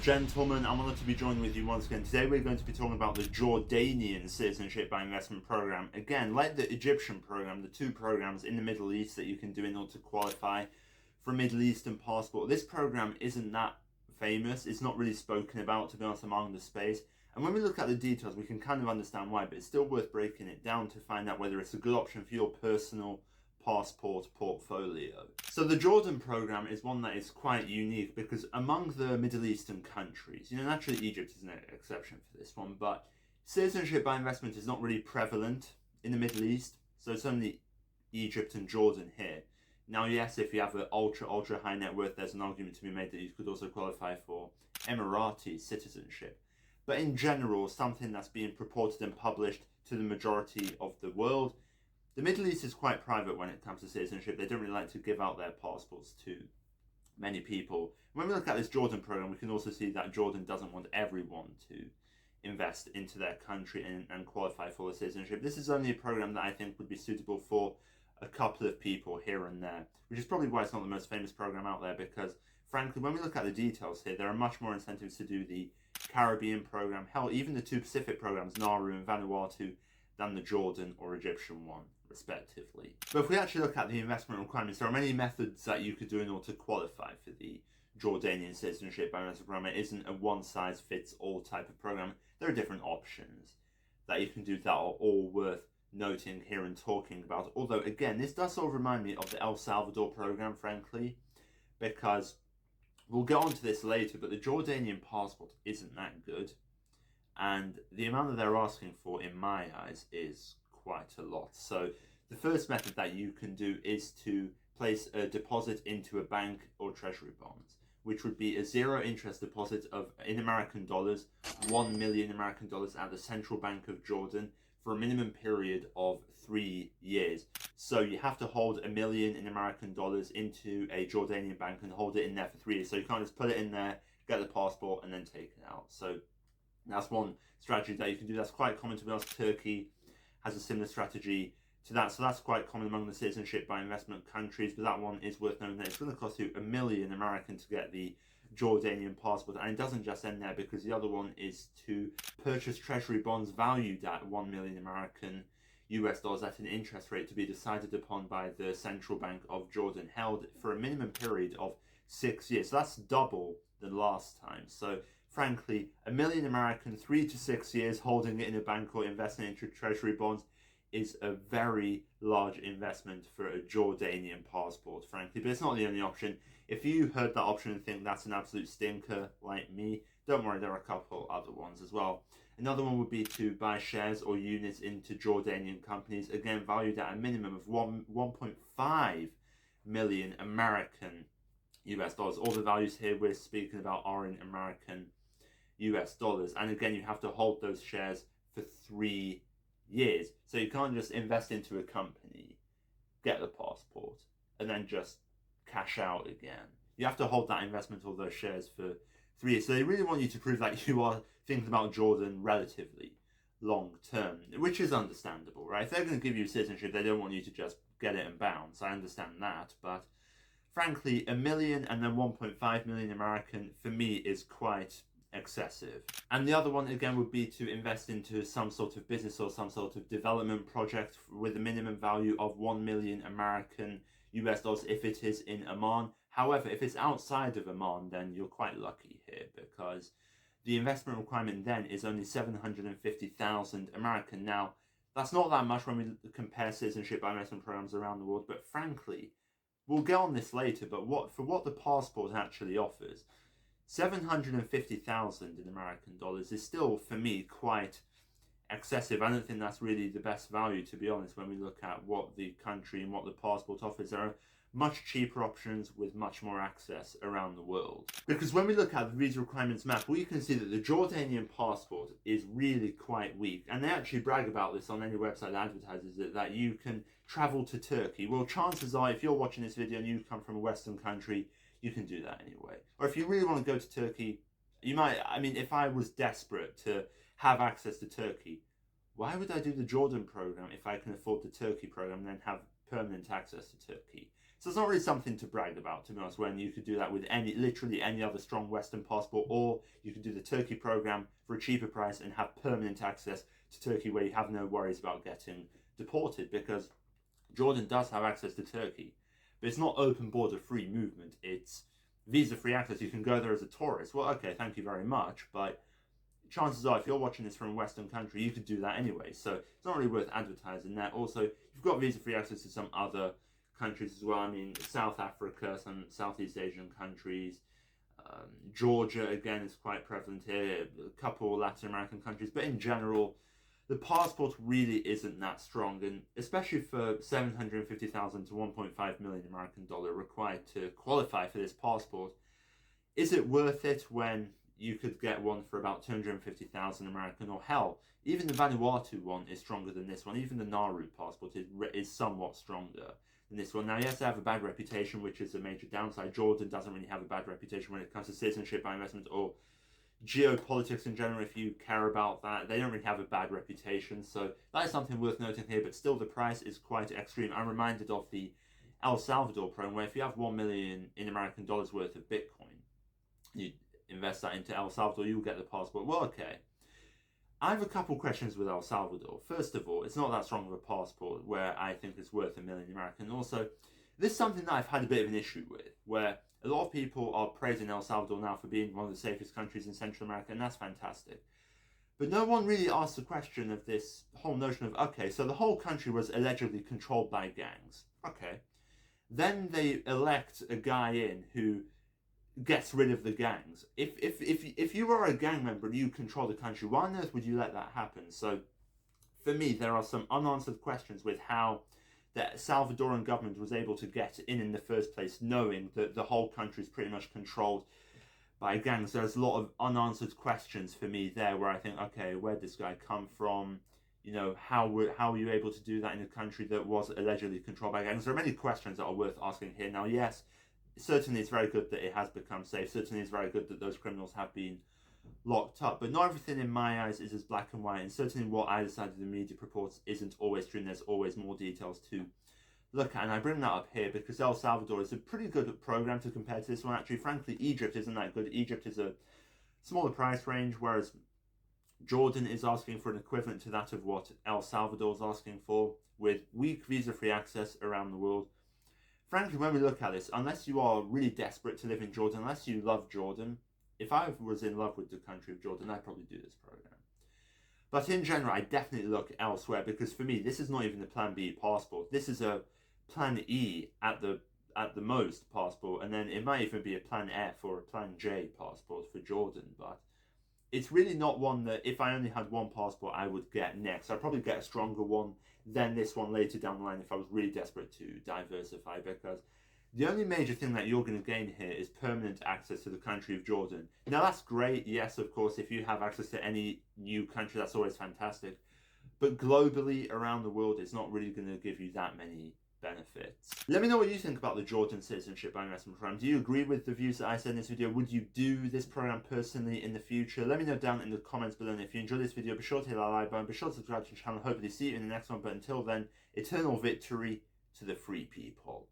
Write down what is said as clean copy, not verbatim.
Gentlemen, I'm honoured to be joining with you once again. Today we're going to be talking about the Jordanian Citizenship by Investment Program. Again, like the Egyptian program, the two programs in the Middle East that you can do in order to qualify for a Middle Eastern passport. This program isn't that famous. It's not really spoken about, to be honest, among the space. And when we look at the details, we can kind of understand why, but it's still worth breaking it down to find out whether it's a good option for your personal passport portfolio. So the Jordan program is one that is quite unique because among the Middle Eastern countries, naturally Egypt is an exception for this one, but citizenship by investment is not really prevalent in the Middle East. So it's only Egypt and Jordan here. Now, yes, if you have an ultra high net worth, there's an argument to be made that you could also qualify for Emirati citizenship. But in general, something that's being purported and published to the majority of the world, the Middle East is quite private when it comes to citizenship. They don't really like to give out their passports to many people. When we look at this Jordan program, we can also see that Jordan doesn't want everyone to invest into their country and qualify for the citizenship. This is only a program that I think would be suitable for a couple of people here and there, which is probably why it's not the most famous program out there, because frankly, when we look at the details here, there are much more incentives to do the Caribbean program, hell, even the two Pacific programs, Nauru and Vanuatu, than the Jordan or Egyptian one, respectively. But if we actually look at the investment requirements, there are many methods that you could do in order to qualify for the Jordanian citizenship by investment program. It isn't a one-size-fits-all type of program. There are different options that you can do that are all worth noting here and talking about. Although, again, this does sort of remind me of the El Salvador program, frankly, because we'll get onto this later, but the Jordanian passport isn't that good. And the amount that they're asking for, in my eyes, is quite a lot. So the first method that you can do is to place a deposit into a bank or treasury bonds, which would be a zero interest deposit of, in American dollars, 1 million American dollars at the Central Bank of Jordan for a minimum period of 3 years. So you have to hold 1 million in American dollars into a Jordanian bank and hold it in there for 3 years. So you can't just put it in there, get the passport, and then take it out. So that's one strategy that you can do. That's quite common, to be honest. Turkey has a similar strategy to that. So that's quite common among the citizenship by investment countries. But that one is worth knowing that it's going to cost you 1 million American to get the Jordanian passport. And it doesn't just end there, because the other one is to purchase treasury bonds valued at 1 million American US dollars at an interest rate to be decided upon by the Central Bank of Jordan, held for a minimum period of 6 years. So that's double than last time. So frankly, 1 million American, 3 to 6 years holding it in a bank or investing into treasury bonds is a very large investment for a Jordanian passport, frankly. But it's not the only option. If you heard that option and think that's an absolute stinker like me, don't worry, there are a couple other ones as well. Another one would be to buy shares or units into Jordanian companies, again valued at a minimum of 1.5 million American US dollars. All the values here we're speaking about are in American US dollars. And again, you have to hold those shares for 3 years. So you can't just invest into a company, get the passport, and then just cash out again. You have to hold that investment or those shares for 3 years. So they really want you to prove that you are thinking about Jordan relatively long term, which is understandable, right? If they're going to give you citizenship, they don't want you to just get it and bounce. I understand that, but frankly, 1 million and then 1.5 million American, for me, is quite excessive. And the other one, again, would be to invest into some sort of business or some sort of development project with a minimum value of 1 million American US dollars if it is in Oman. However, if it's outside of Oman, then you're quite lucky here, because the investment requirement then is only 750,000 American. Now, that's not that much when we compare citizenship by investment programs around the world, but frankly, we'll get on this later, but what the passport actually offers, 750,000 in American dollars is still, for me, quite excessive. I don't think that's really the best value, to be honest, when we look at what the country and what the passport offers. There are much cheaper options with much more access around the world. Because when we look at the visa requirements map, we can see that the Jordanian passport is really quite weak. And they actually brag about this on any website that advertises it, that you can travel to Turkey. Well, chances are, if you're watching this video and you come from a Western country, you can do that anyway. Or if you really want to go to Turkey, you might, if I was desperate to have access to Turkey, why would I do the Jordan program if I can afford the Turkey program and then have permanent access to Turkey? So it's not really something to brag about, to be honest, when you could do that with literally any other strong Western passport, or you could do the Turkey program for a cheaper price and have permanent access to Turkey where you have no worries about getting deported, because Jordan does have access to Turkey. But it's not open border free movement, it's visa free access. You can go there as a tourist. Well, okay, thank you very much, but chances are if you're watching this from a Western country, you could do that anyway. So it's not really worth advertising that. Also, you've got visa free access to some other countries as well. I mean, South Africa, some Southeast Asian countries, Georgia again is quite prevalent here, a couple Latin American countries, but in general, the passport really isn't that strong, and especially for 750,000 to 1.5 million American dollar required to qualify for this passport, is it worth it when you could get one for about 250,000 American, or hell, even the Vanuatu one is stronger than this one. Even the Nauru passport is somewhat stronger than this one. Now, yes, they have a bad reputation, which is a major downside. Jordan doesn't really have a bad reputation when it comes to citizenship by investment or geopolitics in general. If you care about that, they don't really have a bad reputation. So that is something worth noting here, but still the price is quite extreme. I'm reminded of the El Salvador program, where if you have 1 million in American dollars worth of Bitcoin, you invest that into El Salvador, you'll get the passport. Well, okay. I have a couple questions with El Salvador. First of all, it's not that strong of a passport where I think it's worth 1 million American. Also, this is something that I've had a bit of an issue with, where a lot of people are praising El Salvador now for being one of the safest countries in Central America, and that's fantastic. But no one really asked the question of this whole notion of, okay, so the whole country was allegedly controlled by gangs. Okay. Then they elect a guy in who gets rid of the gangs. If you are a gang member and you control the country, why on earth would you let that happen? So for me, there are some unanswered questions with how the Salvadoran government was able to get in the first place, knowing that the whole country is pretty much controlled by gangs. There's a lot of unanswered questions for me there, where I think, okay, where'd this guy come from? You know, how were you able to do that in a country that was allegedly controlled by gangs? There are many questions that are worth asking here. Now, yes, certainly it's very good that it has become safe. Certainly it's very good that those criminals have been locked up. But not everything in my eyes is as black and white. And certainly what either side of the media reports isn't always true. And there's always more details to look at. And I bring that up here because El Salvador is a pretty good program to compare to this one. Actually, frankly, Egypt isn't that good. Egypt is a smaller price range, whereas Jordan is asking for an equivalent to that of what El Salvador is asking for, with weak visa-free access around the world. Frankly, when we look at this, unless you are really desperate to live in Jordan, unless you love Jordan, if I was in love with the country of Jordan, I'd probably do this program. But in general, I definitely look elsewhere, because for me, this is not even a Plan B passport. This is a Plan E at the most passport, and then it might even be a Plan F or a Plan J passport for Jordan. But it's really not one that, if I only had one passport, I would get next. I'd probably get a stronger one than this one later down the line if I was really desperate to diversify, because the only major thing that you're going to gain here is permanent access to the country of Jordan. Now, that's great. Yes, of course, if you have access to any new country, that's always fantastic. But globally, around the world, it's not really going to give you that many benefits. Let me know what you think about the Jordan Citizenship by Investment Program. Do you agree with the views that I said in this video? Would you do this program personally in the future? Let me know down in the comments below. And if you enjoyed this video, be sure to hit that like button, be sure to subscribe to the channel. Hopefully see you in the next one. But until then, eternal victory to the free people.